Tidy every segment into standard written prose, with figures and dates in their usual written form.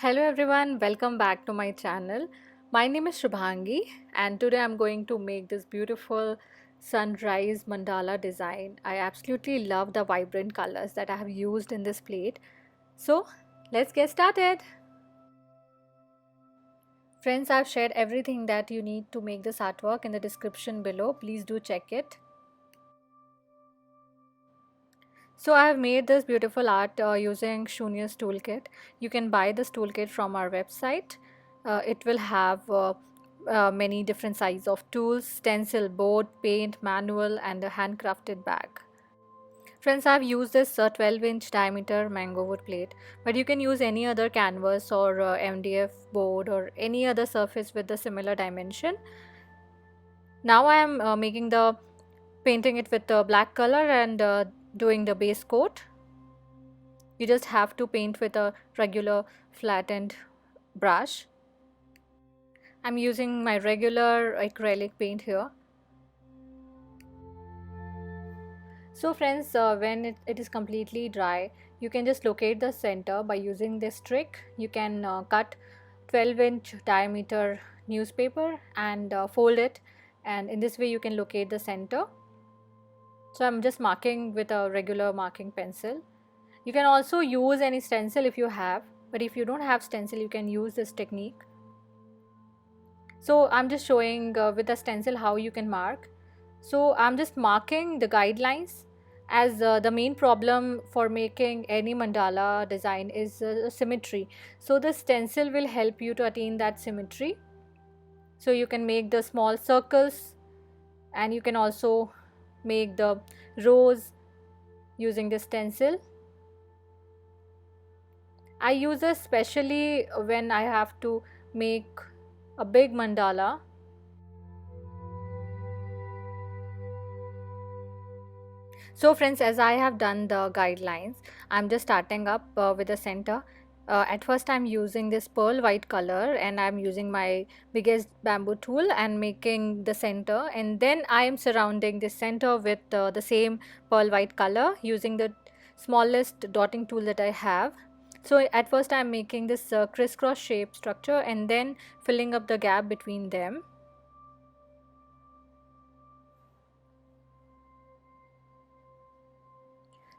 Hello everyone, welcome back to my channel. My name is Shubhangi and today I'm going to make this beautiful sunrise mandala design. I absolutely love the vibrant colors that I have used in this plate. So let's get started. Friends, I've shared everything that you need to make this artwork in the description below. Please do check it. So I have made this beautiful art using Shunya's toolkit. You can buy this toolkit from our website. It will have many different sizes of tools, stencil, board, paint, manual and a handcrafted bag. Friends, I have used this 12-inch diameter mango wood plate, but you can use any other canvas or MDF board or any other surface with the similar dimension. Now I am making the painting it with the black color and doing the base coat. You just have to paint with a regular flattened brush. I'm using my regular acrylic paint here. So friends, when it is completely dry, you can just locate the center by using this trick. You can cut 12-inch diameter newspaper and fold it, and in this way you can locate the center. So I'm just marking with a regular marking pencil. You can also use any stencil if you have, but if you don't have stencil, you can use this technique. So I'm just showing with a stencil how you can mark. So I'm just marking the guidelines, as the main problem for making any mandala design is symmetry. So the stencil will help you to attain that symmetry. So you can make the small circles and you can also make the rows using the stencil. I use this especially when I have to make a big mandala. So friends, as I have done the guidelines, I'm just starting up with the center. At first I'm using this pearl white color and I'm using my biggest bamboo tool and making the center, and then I am surrounding the center with the same pearl white color using the smallest dotting tool that I have. So at first I'm making this crisscross shape structure and then filling up the gap between them.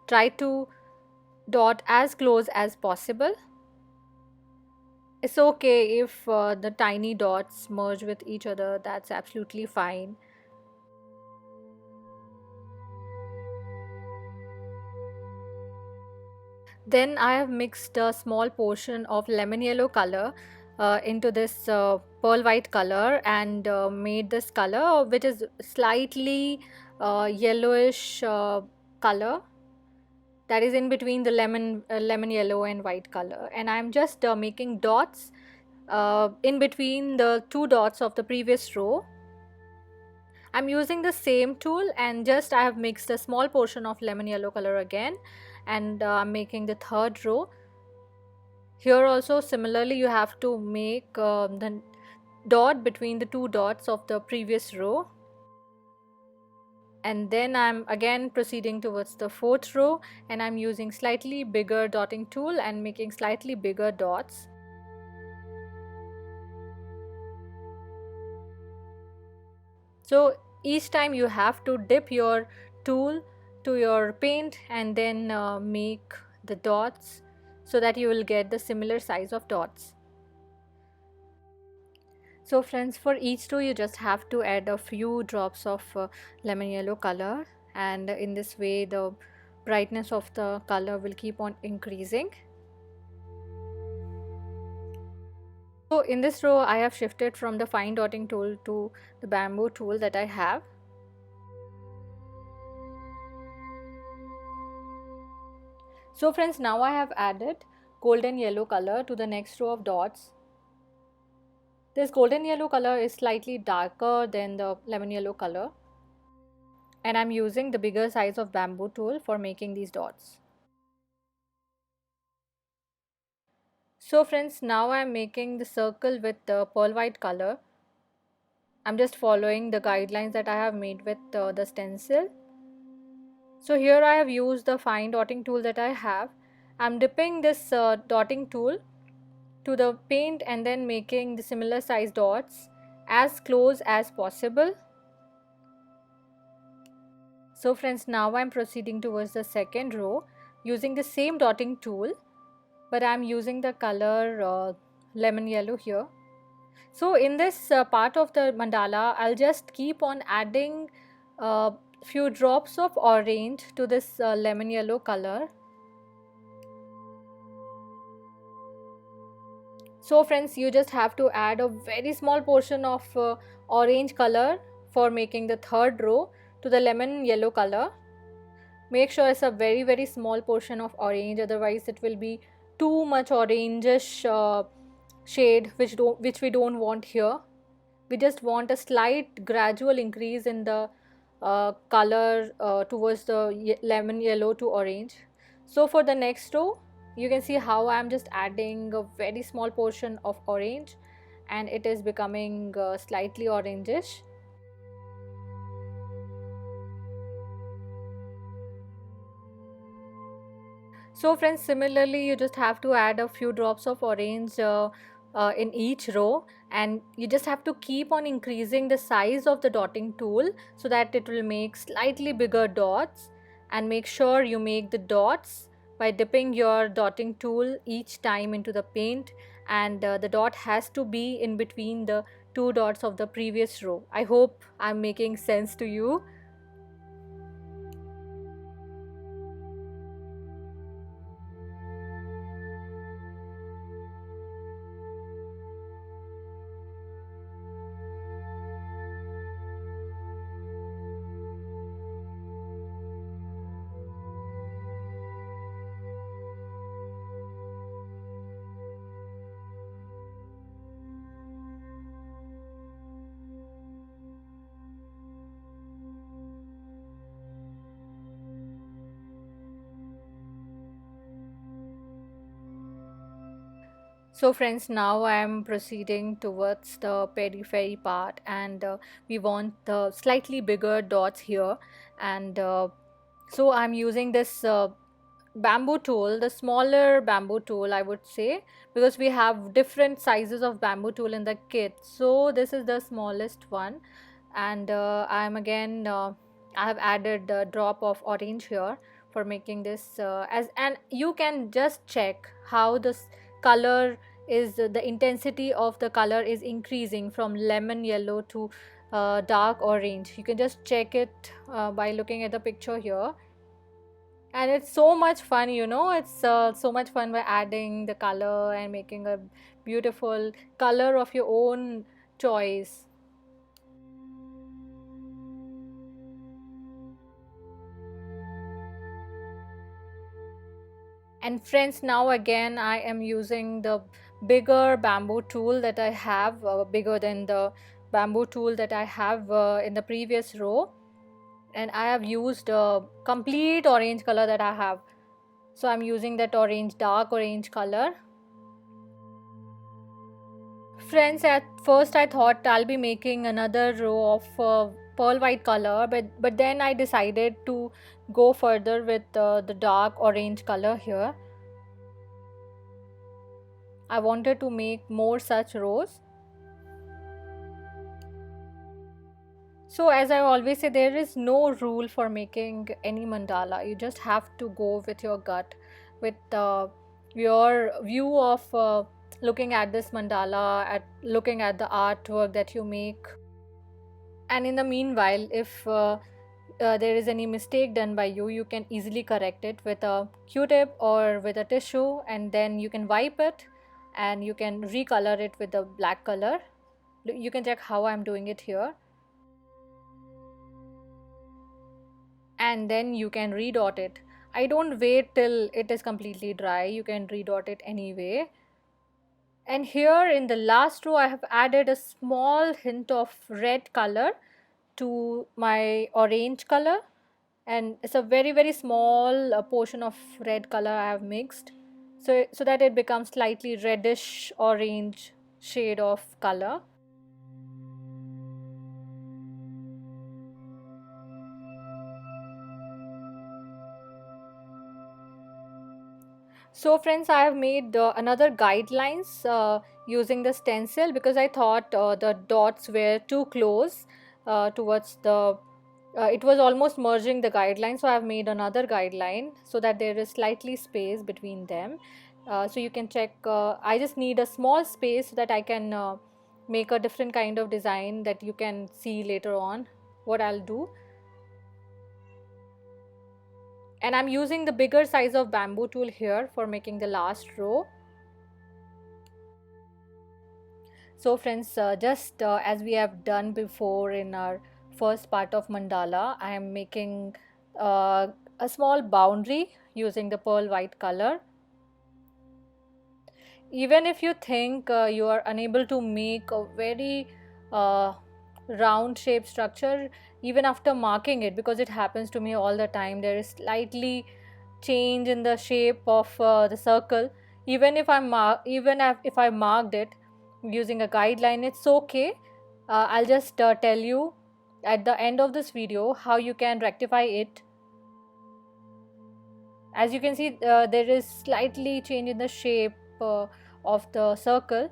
Try to dot as close as possible. It's okay if the tiny dots merge with each other, that's absolutely fine. Then I have mixed a small portion of lemon yellow color into this pearl white color and made this color which is slightly yellowish color, that is in between the lemon yellow and white color, and I'm just making dots in between the two dots of the previous row. I'm using the same tool and just I have mixed a small portion of lemon yellow color again, and I'm making the third row. Here also similarly you have to make the dot between the two dots of the previous row, and then I'm again proceeding towards the fourth row and I'm using slightly bigger dotting tool and making slightly bigger dots. So each time you have to dip your tool to your paint and then make the dots so that you will get the similar size of dots. So friends, for each row you just have to add a few drops of lemon yellow color, and in this way the brightness of the color will keep on increasing. So in this row I have shifted from the fine dotting tool to the bamboo tool that I have. So friends, now I have added golden yellow color to the next row of dots. This golden yellow color is slightly darker than the lemon yellow color, and I'm using the bigger size of bamboo tool for making these dots. So friends, now I'm making the circle with the pearl white color. I'm just following the guidelines that I have made with the stencil. So here I have used the fine dotting tool that I have. I'm dipping this dotting tool to the paint and then making the similar size dots as close as possible. So friends, now I'm proceeding towards the second row using the same dotting tool, but I'm using the color lemon yellow here. So in this part of the mandala, I'll just keep on adding a few drops of orange to this lemon yellow color. So friends, you just have to add a very small portion of orange color for making the third row to the lemon yellow color. Make sure it's a very small portion of orange, otherwise it will be too much orangish shade which we don't want here. We just want a slight gradual increase in the color towards the lemon yellow to orange. So for the next row, you can see how I'm just adding a very small portion of orange and it is becoming slightly orangish. So friends, similarly you just have to add a few drops of orange in each row, and you just have to keep on increasing the size of the dotting tool so that it will make slightly bigger dots. And make sure you make the dots by dipping your dotting tool each time into the paint, and the dot has to be in between the two dots of the previous row. I hope I'm making sense to you. So friends, now I am proceeding towards the periphery part, and we want the slightly bigger dots here. And so I'm using this bamboo tool, the smaller bamboo tool I would say, because we have different sizes of bamboo tool in the kit. So this is the smallest one, and I'm again I have added a drop of orange here for making this as, and you can just check how this color is, the intensity of the color is increasing from lemon yellow to dark orange. You can just check it by looking at the picture here, and it's so much fun, you know, it's so much fun by adding the color and making a beautiful color of your own choice. And friends, now again I am using the bigger bamboo tool that I have, bigger than the bamboo tool that I have in the previous row, and I have used a complete orange color that I have. So I'm using that orange, dark orange color. Friends, at first I thought I'll be making another row of pearl white color, but then I decided to go further with the dark orange color here. I wanted to make more such rows. So as I always say, there is no rule for making any mandala. You just have to go with your gut, with your view of looking at this mandala, at looking at the artwork that you make. And in the meanwhile, if there is any mistake done by you, you can easily correct it with a q-tip or with a tissue, and then you can wipe it and you can recolor it with the black color. You can check how I'm doing it here, and then you can redot it. I don't wait till it is completely dry, you can redot it anyway. And here in the last row I have added a small hint of red color to my orange color, and it's a very small portion of red color I have mixed, so that it becomes slightly reddish orange shade of color. So friends, I have made another guidelines using the stencil because I thought the dots were too close towards the it was almost merging the guideline, so I have made another guideline so that there is slightly space between them. So you can check, I just need a small space so that I can make a different kind of design that you can see later on what I'll do. And I'm using the bigger size of bamboo tool here for making the last row. So friends, just as we have done before in our first part of mandala, I am making a small boundary using the pearl white color. Even if you think you are unable to make a very uh, round shape structure, even after marking it, because it happens to me all the time, there is slightly change in the shape of the circle. Even if if I marked it using a guideline, it's okay. I'll just tell you at the end of this video how you can rectify it. As you can see, there is slightly change in the shape of the circle,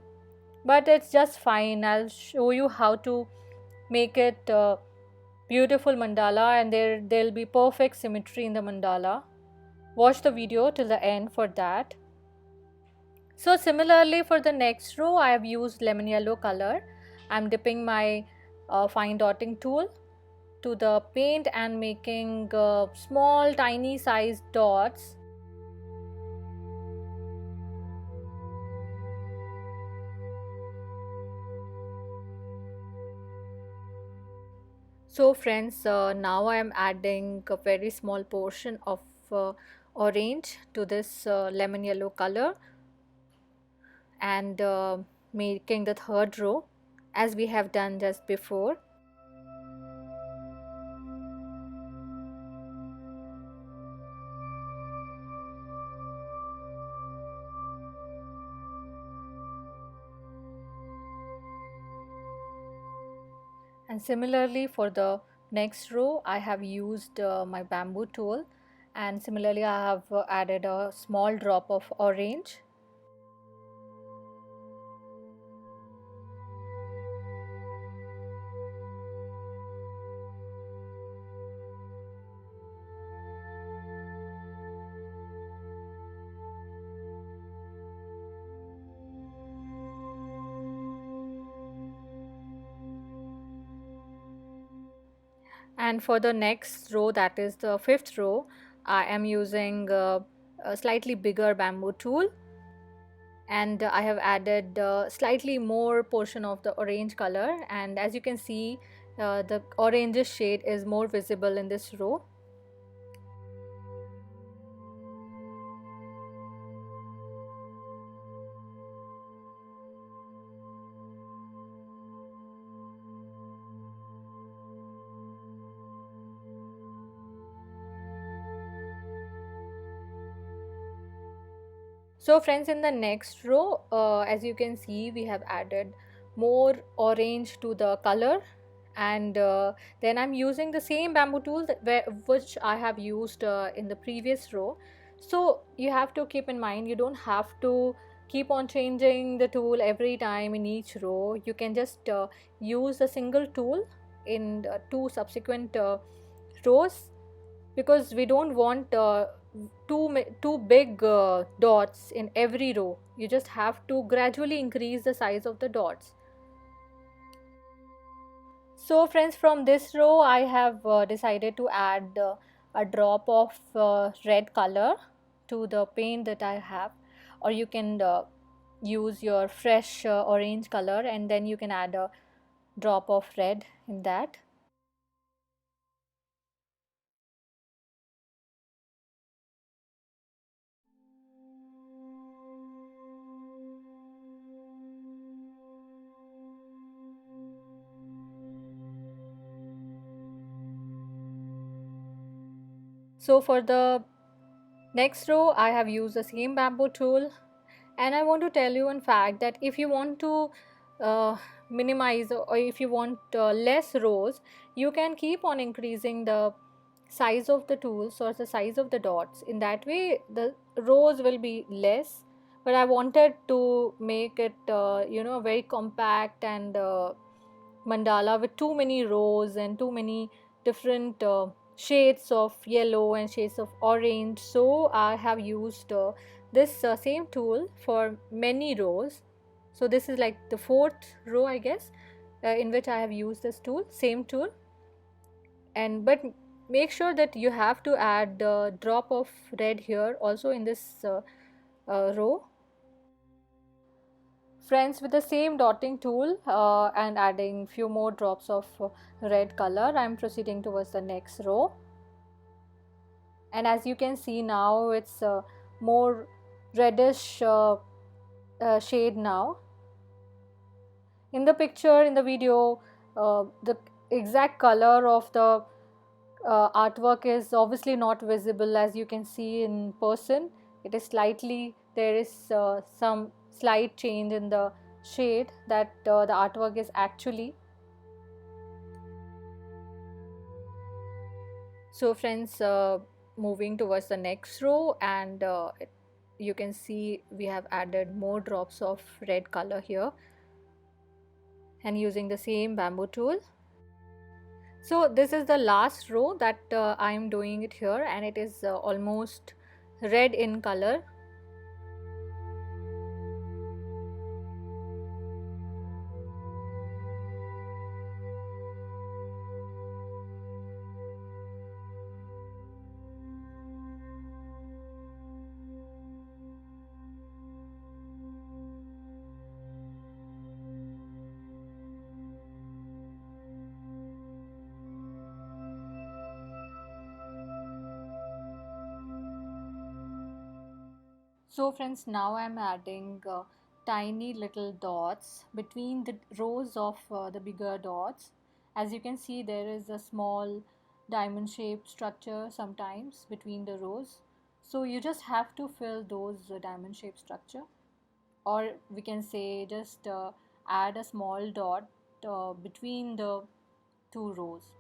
but it's just fine. I'll show you how to make it beautiful mandala, and there'll be perfect symmetry in the mandala. Watch the video till the end for that. So similarly for the next row, I have used lemon yellow color. I'm dipping my fine dotting tool to the paint and making small tiny sized dots. So friends, now I am adding a very small portion of orange to this lemon yellow color, and making the third row as we have done just before. And similarly for the next row, I have used my bamboo tool, and similarly I have added a small drop of orange. And for the next row, that is the fifth row, I am using a slightly bigger bamboo tool, and I have added slightly more portion of the orange color, and as you can see, the orangish shade is more visible in this row. So friends, in the next row, as you can see, we have added more orange to the color, and then I'm using the same bamboo tool which I have used in the previous row. So you have to keep in mind, you don't have to keep on changing the tool every time in each row. You can just use a single tool in two subsequent rows, because we don't want two big dots in every row. You just have to gradually increase the size of the dots. So friends, from this row I have decided to add a drop of red color to the paint that I have, or you can use your fresh orange color, and then you can add a drop of red in that. So for the next row, I have used the same bamboo tool, and I want to tell you in fact that if you want to uh, minimize, or if you want less rows, you can keep on increasing the size of the tools or the size of the dots. In that way, the rows will be less, but I wanted to make it very compact and mandala with too many rows and too many different shades of yellow and shades of orange. So I have used this same tool for many rows. So this is like the fourth row, I guess, in which I have used this tool, same tool. And but make sure that you have to add a drop of red here also in this row. Friends, with the same dotting tool and adding few more drops of red color, I'm proceeding towards the next row. And as you can see now, it's more reddish shade now. In the picture, in the video, the exact color of the artwork is obviously not visible as you can see in person. It is slightly, there is some slight change in the shade that the artwork is actually. So friends, moving towards the next row, and you can see we have added more drops of red color here and using the same bamboo tool. So this is the last row that I am doing it here, and it is almost red in color. So friends, now I am adding tiny little dots between the rows of the bigger dots. As you can see, there is a small diamond shaped structure sometimes between the rows. So you just have to fill those diamond shaped structure, or we can say just add a small dot between the two rows.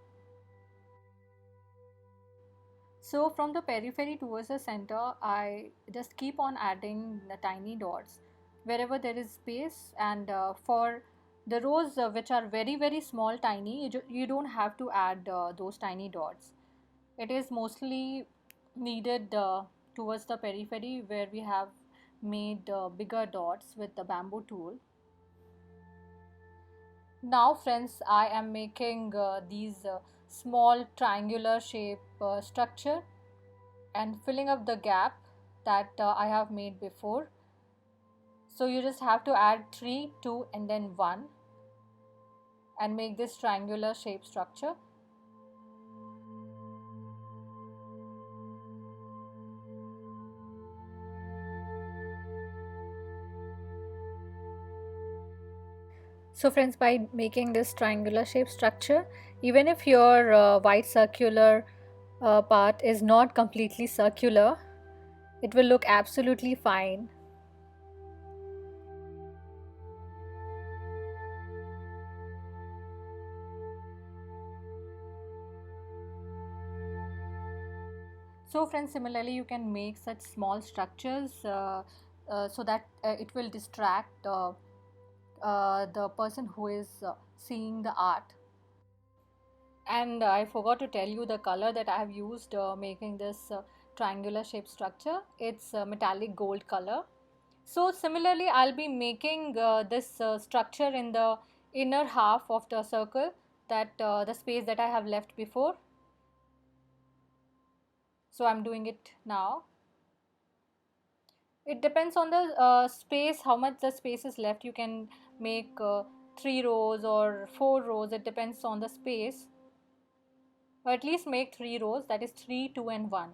So from the periphery towards the center, I just keep on adding the tiny dots wherever there is space, and for the rows which are very small, tiny, you don't have to add those tiny dots. It is mostly needed towards the periphery where we have made bigger dots with the bamboo tool. Now friends, I am making these small triangular shape structure and filling up the gap that I have made before. So you just have to add 3, 2 and then 1 and make this triangular shape structure. So friends, by making this triangular shape structure, even if your white circular part is not completely circular, it will look absolutely fine. So friends, similarly you can make such small structures so that it will distract the person who is seeing the art. And I forgot to tell you the color that I have used making this triangular shape structure. It's metallic gold color. So similarly, I'll be making this structure in the inner half of the circle, that the space that I have left before. So I'm doing it now. It depends on the space, how much the space is left. You can make 3 rows or 4 rows. It depends on the space. Or at least make 3 rows, that is 3, 2 and 1.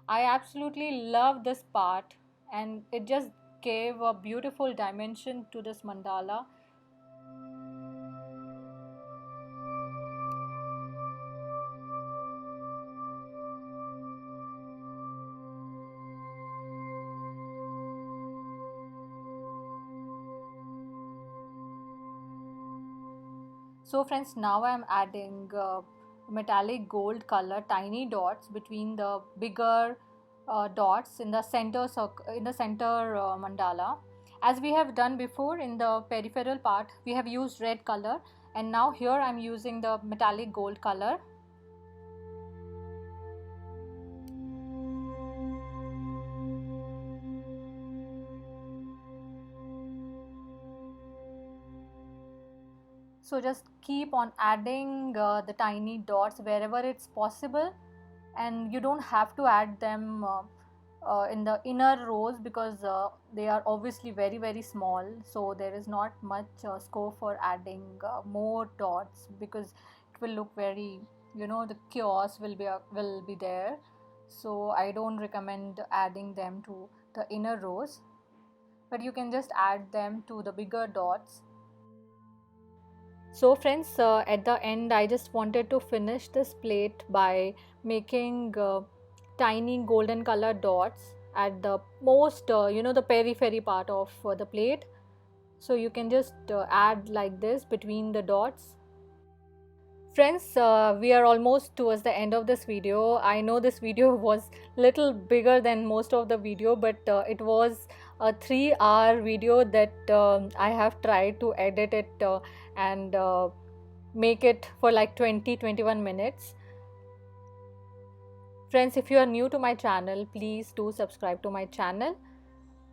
I absolutely love this part, and it just gave a beautiful dimension to this mandala. So friends, now I am adding metallic gold color tiny dots between the bigger dots in the center in the center mandala. As we have done before in the peripheral part, we have used red color, and now here I'm using the metallic gold color. So just keep on adding the tiny dots wherever it's possible, and you don't have to add them in the inner rows because they are obviously very small, so there is not much scope for adding more dots, because it will look very, the chaos will be there. So I don't recommend adding them to the inner rows, but you can just add them to the bigger dots. So friends, at the end I just wanted to finish this plate by making tiny golden color dots at the most the periphery part of the plate. So you can just add like this between the dots. Friends, we are almost towards the end of this video. I know this video was little bigger than most of the video, but it was a 3-hour video that I have tried to edit it and make it for like 20-21 minutes. Friends, if you are new to my channel, please do subscribe to my channel.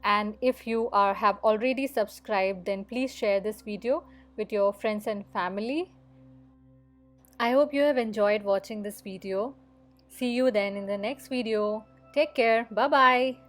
And if you have already subscribed, then please share this video with your friends and family. I hope you have enjoyed watching this video. See you then in the next video. Take care. Bye bye.